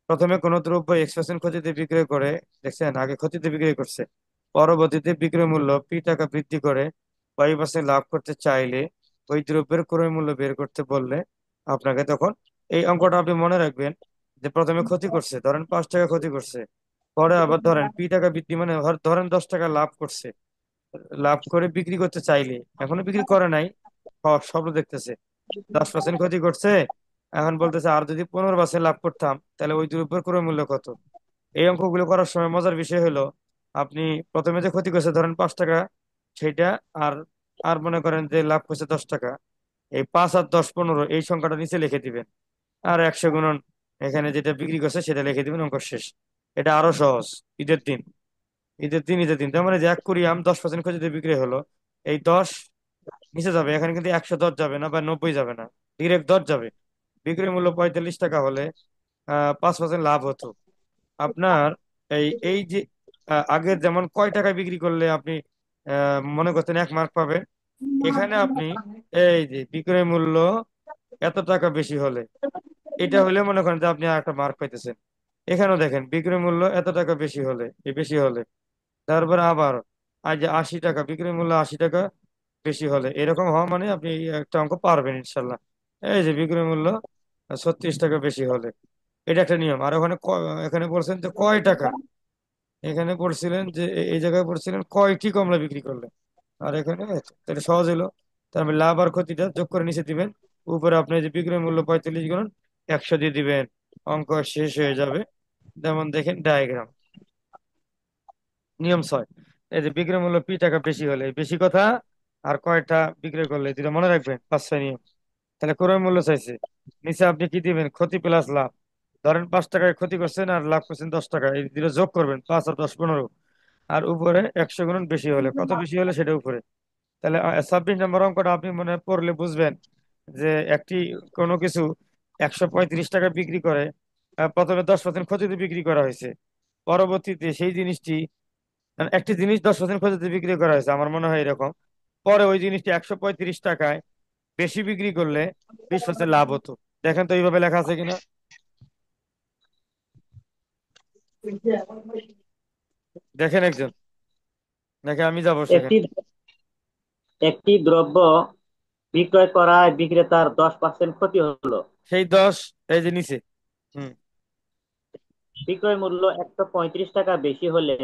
প্রথমে কোনো দ্রব্য X% ক্ষতিতে বিক্রয় করে, দেখছেন আগে ক্ষতিতে বিক্রয় করছে, পরবর্তীতে বিক্রয় মূল্য P টাকা বৃদ্ধি করে Y% লাভ করতে চাইলে ওই দ্রব্যের ক্রয় মূল্য বের করতে বললে আপনাকে তখন এই অঙ্কটা আপনি মনে রাখবেন যে প্রথমে ক্ষতি করছে, ধরেন 5 টাকা ক্ষতি করছে, পরে আবার ধরেন P টাকা বৃদ্ধি মানে ধরেন 10 টাকা লাভ করছে, লাভ করে বিক্রি করতে চাইলে, এখনো বিক্রি করে নাই, স্বপ্ন দেখতেছে 10% ক্ষতি করছে, এখন বলতেছে আর যদি 15% লাভ করতাম তাহলে ওই দ্রব্যের ক্রয় মূল্য কত। এই অঙ্কগুলো করার সময় মজার বিষয় হলো আপনি প্রথমে যে ক্ষতি করছে ধরেন 5 টাকা, সেটা আর আর মনে করেন যে লাভ করছে 10 টাকা, এই 5 আর 10 15 এই সংখ্যাটা নিচে লিখে দিবেন, আর 100 গুণন এখানে যেটা বিক্রি করছে সেটা লিখে দিবেন, অঙ্ক শেষ। এটা আরো সহজ। ঈদের দিন, ঈদের দিন তার মানে যে 1 কুড়ি আম 10% ক্ষতিতে বিক্রি হলো, এই 10 নিচে যাবে, এখানে কিন্তু 110 যাবে না বা 90 যাবে না, ডিরেক্ট 10 যাবে। বিক্রয় মূল্য 45 টাকা হলে 5% লাভ হতো আপনার। এই যে আগের যেমন কয় টাকায় বিক্রি করলে আপনি মনে করতেন 1 মার্ক পাবেন, এখানে আপনি এই যে বিক্রয় মূল্য এত টাকা বেশি হলে, এটা হলে মনে করেন যে আপনি আর একটা মার্ক পাইতেছেন। এখানেও দেখেন বিক্রয় মূল্য এত টাকা বেশি হলে, এই বেশি হলে, তারপরে আবার আজ যে 80 টাকা, বিক্রয় মূল্য 80 টাকা বেশি হলে, এরকম হওয়া মানে আপনি এই একটা অঙ্ক পারবেন ইনশাল্লাহ। এই যে বিক্রয় মূল্য 36 টাকা বেশি হলে, এটা একটা নিয়ম। আর ওখানে এখানে বলছেন যে কয় টাকা, এখানে পড়ছিলেন যে এই জায়গায় পড়ছিলেন কয়টি কমলা বিক্রি করলেন, আর এখানে তাহলে সহজ হলো। তার মানে লাভ আর ক্ষতিটা যোগ করে নিচে দিবেন, উপরে আপনি যে বিক্রয় মূল্য 45 গুণন 100 দিয়ে দিবেন, অঙ্ক শেষ হয়ে যাবে। যেমন দেখেন ডায়াগ্রাম, নিয়ম 6, এই যে বিক্রয় মূল্য P টাকা বেশি হলে বেশি কথা, আর কয়টা বিক্রয় করলে, যেটা মনে রাখবেন 5 6 নিয়ম। তাহলে ক্রয় মূল্য চাইছে, নিচে আপনি কি দিবেন, ক্ষতি প্লাস লাভ। ধরেন 5 টাকায় ক্ষতি করছেন আর লাভ করছেন 10 টাকা, এই দুটো যোগ করবেন, 5 আর 10 15, আর উপরে 100 গুণন বেশি হলে, কত বেশি হলে সেটা উপরে। তাহলে 26 নম্বর অঙ্কটা আপনি মনে পড়লে বুঝবেন যে একটি কোনো কিছু 135 টাকা বিক্রি করে, প্রথমে 10% ক্ষতিতে বিক্রি করা হয়েছে, পরবর্তীতে সেই জিনিসটি একটি জিনিস 10% ক্ষতিতে বিক্রি করা হয়েছে আমার মনে হয় এরকম, পরে ওই জিনিসটি 135 টাকায় বেশি বিক্রি করলে 20% লাভ হতো। দেখেন তো এইভাবে লেখা আছে কিনা, দেখেন একজন, নাকি আমি যাবো একটি সেখানে। একটি দ্রব্য বিক্রয় করায় বিক্রেতার 10% ক্ষতি হলো। সেই 10, এই যে নিচে। হুম। বিক্রয় মূল্য 135 টাকা বেশি হলে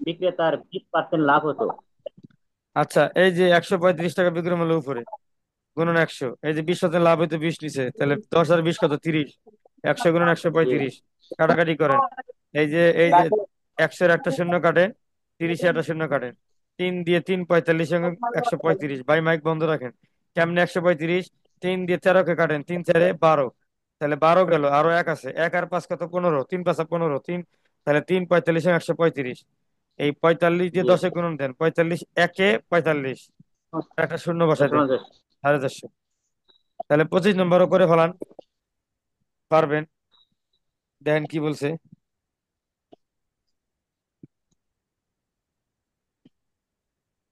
বিক্রেতার 20% লাভ হতো। আচ্ছা, এই যে 135 টাকা বিক্রয় মূল্য উপরে গুণন 100, এই যে 20% লাভ হইতো 20 নিচে, তাহলে 10 আর 20 কত, 30, 100 গুণন একশো জি। পঁয়ত্রিশ কাটাকাটি করেন। এই যে 100-এর একটা শূন্য কাটেন, 30-এ একটা শূন্য কাটেন, 3 দিয়ে 3 45 এবং 135, ভাই মাইক বন্ধ রাখেন। কেমনে 135, 3 দিয়ে 13-কে কাটেন, 3 4-এ 12, তাহলে 12 গেল, আরো এক আছে, 1 আর 5 কত, 15, 3 5 15, 3, তাহলে 3 45 এবং 135, এই 45 দিয়ে জি। 10-এ গুণন দেন, 45 একে 45, একটা শূন্য বসাই দেন, 450। তাহলে 25 নম্বরও করে ফেলান, পারবেন। দেখেন কি বলছে।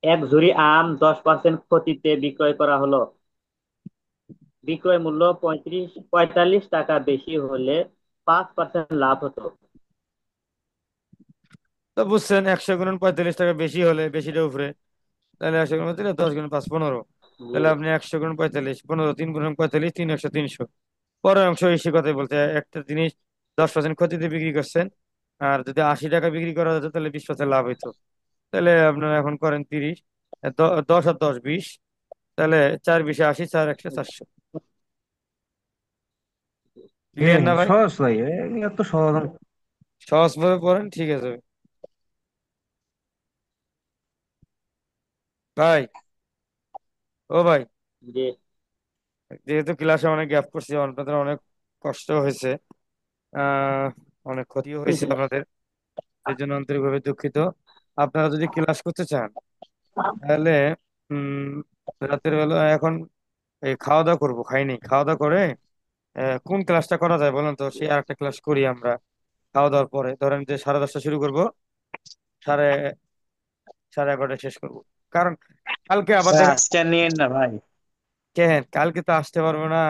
এক ঝুড়ি আম 10% ক্ষতিতে বিক্রয় করা হলো। বিক্রয় মূল্য 45 টাকা বেশি হলে 5% লাভ হতো। তো বুঝছেন 100 গুণন 45 টাকা বেশি হলে, বেশিটা উপরে, তাহলে 100 গুণন দিলে 10 গুণন 5 15, জি। তাহলে আপনি 100 গুণন 45 15, 3 গুণন 45 3 100 300। পরের অংশ এসে কথাই বলতে, একটা জিনিস 10% ক্ষতিতে বিক্রি করছেন, আর যদি 80 টাকা বিক্রি করা যেত তাহলে 20% লাভ হইতো। তাহলে আপনার এখন করেন 30, 10 আর 10 20, তাহলে 4 20 80, 4 100 400। ক্লিয়ার না ভাই? সহজ ভাই, এত সহজ সহজ ভাবে পড়েন, ঠিক আছে ভাই। ও ভাই, জি। যেহেতু ক্লাসে অনেক গ্যাপ করছি, আপনাদের অনেক কষ্ট হয়েছে, আহ অনেক ক্ষতিও হয়েছে আপনাদের, এর জন্য আন্তরিকভাবে দুঃখিত। আপনারা যদি ক্লাস করতে চান তাহলে উম রাতের বেলা এখন এই খাওয়া দাওয়া করবো, খাইনি, খাওয়া দাওয়া করে কোন ক্লাসটা করা যায় বলেন তো, সেই আরেকটা ক্লাস করি আমরা খাওয়া দাওয়ার পরে, ধরেন যে 10:30 শুরু করব, সাড়ে সাড়ে 11টায় শেষ করব। কারণ কালকে আবার দেখেন, আজকে নিয়েন না ভাই। কালকে তো আসতে পারবো না,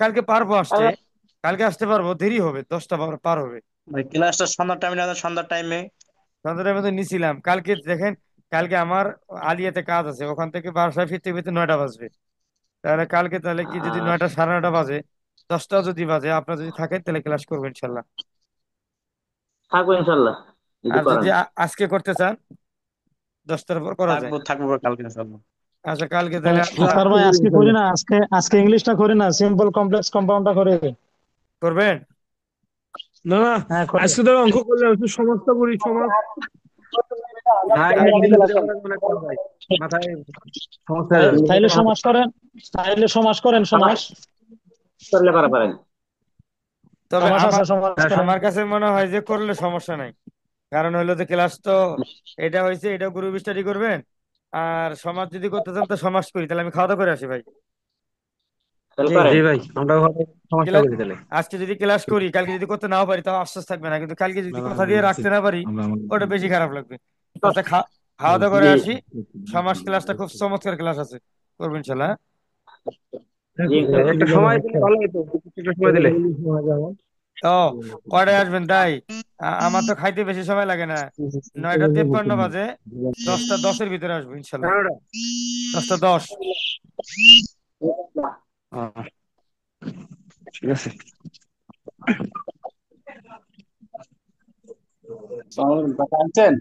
কালকে পারবো আসতে, কালকে আসতে পারবো, দেরি হবে, 10টা পার হবে। ভাই ক্লাসটা সন্ধ্যার টাইমে না সন্ধ্যার টাইমে? সন্ধ্যাটার মধ্যে নিছিলাম কালকে, দেখেন কালকে আমার আলিয়াতে কাজ আছে, ওখান থেকে বাসায় ফিরতে ফিরতে 9টা বাজবে। তাহলে কালকে তাহলে কি যদি আহ 9টা সাড়ে 9টা বাজে, 10টা যদি বাজে, আপনার যদি থাকেন তাহলে ক্লাস করবো ইনশাল্লাহ। থাকবো ইনশাল্লাহ, যদি আর যদি করেন। আজকে করতে চান, 10টার পর করা যায়। থাকবো থাকবো ভাই, কালকে ইনশাআল্লাহ। আচ্ছা কালকে তাহলে আমরা আচ্ছা ভাই, আজকে করি না, আজকে আজকে ইংলিশটা করি না, সিম্পল কমপ্লেক্স কম্পাউন্ডটা করে। করবেন। না না, হ্যাঁ করে। আজকে ধরো অঙ্ক করলে একটু সমাজটা করি, সমাজ। ভাই তা- একদিন ভিতরে করা যাবে না, করা ভাই, মাথায় সমস্যা হয়ে যাবে। তাইলে সমাজ করেন, তাইলে সমাজ করেন, সমাজ সমাজ। করলে করা পারেন। তবে সমাজ আছে, আমার সমাজ হ্যাঁ, করেন। আমার কাছে মনে হয় যে করলে সমস্যা নাই। কারণ হইলো যে ক্লাস তো এটা হয়েছে, এটা গ্রুপ স্টাডি করবেন। আর সমাজ যদি করতে চান তো সমাজ করি, তাহলে আমি খাওয়া দাওয়া করে আসি ভাই। তাহলে জি। করেন। জি ভাই, আমরা ভাবে সমস্যা ক্লা- করি তাহলে। আজকে যদি ক্লাস করি, কালকে যদি করতে নাও পারি, তাও আশ্বাস থাকবে না, কিন্তু কালকে না যদি না, কথা আমরা দিয়ে বলছি, রাখতে না পারি, আমরা ওটা বেশি খারাপ লাগবে। আচ্ছা খাওয়া দাওয়া করে জি আসি। সমাজ ক্লাসটা খুব চমৎকার ক্লাস আছে, করবেন ইনশাল্লাহ, হ্যাঁ? জি ইনশাল্লাহ। একটা সময় দিলে ভালো হতো, একটা সময় দিলে। ও কয়টায় আসবেন তাই? আমার তো খাইতে বেশি সময় লাগে না, 9টা 53 বাজে, 10টা 10-এর ভিতরে আসবো ইনশাল্লাহ। কানাডা। 10টা 10। আহ, ঠিক আছে। বাবা আনছেন?